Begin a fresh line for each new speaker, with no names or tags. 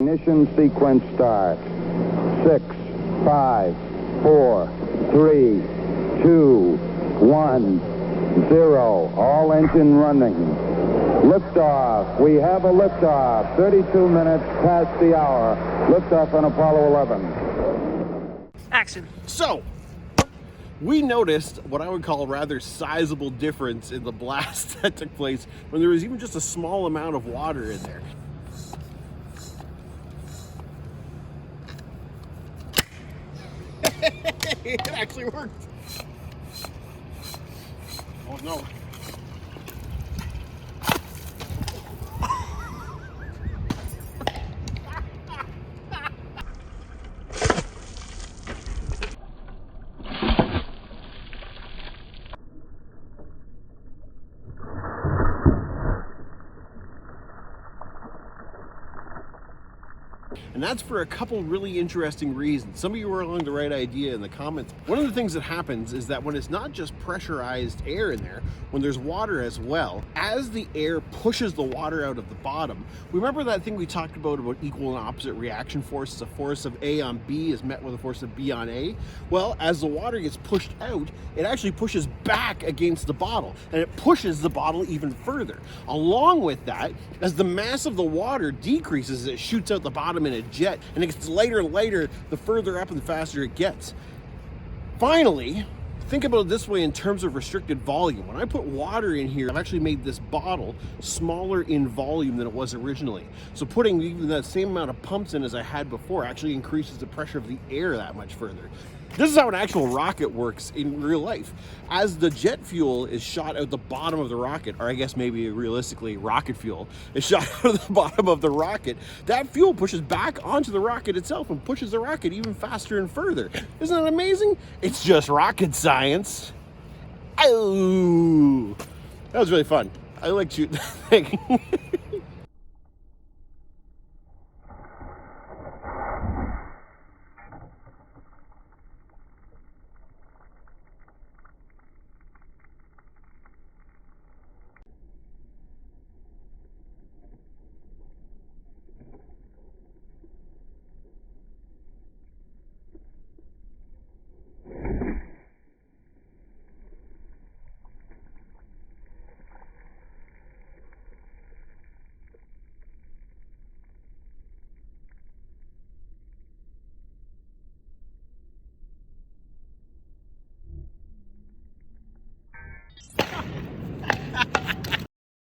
Ignition sequence start. 6, 5, 4, 3, 2, 1, 0. All engine running. Liftoff. We have a liftoff. 32 minutes past the hour. Liftoff on Apollo 11.
Action.
So, we noticed what I would call a rather sizable difference in the blast that took place when there was even just a small amount of water in there. It actually worked. Oh no. And that's for a couple really interesting reasons. Some of you were along the right idea in the comments. One of the things that happens is that when it's not just pressurized air in there, when there's water as well, as the air pushes the water out of the bottom, remember that thing we talked about equal and opposite reaction forces? A force of A on B is met with a force of B on A. Well, as the water gets pushed out, it actually pushes back against the bottle, and it pushes the bottle even further. Along with that, as the mass of the water decreases, it shoots out the bottom in a jet, and it gets lighter and lighter the further up and the faster it gets. Finally, think about it this way in terms of restricted volume. When I put water in here, I've actually made this bottle smaller in volume than it was originally. So putting even that same amount of pumps in as I had before actually increases the pressure of the air that much further. This is how an actual rocket works in real life. As the jet fuel is shot out the bottom of the rocket, or I guess maybe realistically rocket fuel is shot out of the bottom of the rocket, that fuel pushes back onto the rocket itself and pushes the rocket even faster and further. Isn't that amazing? It's just rocket science. Oh, that was really fun. I like shooting that thing.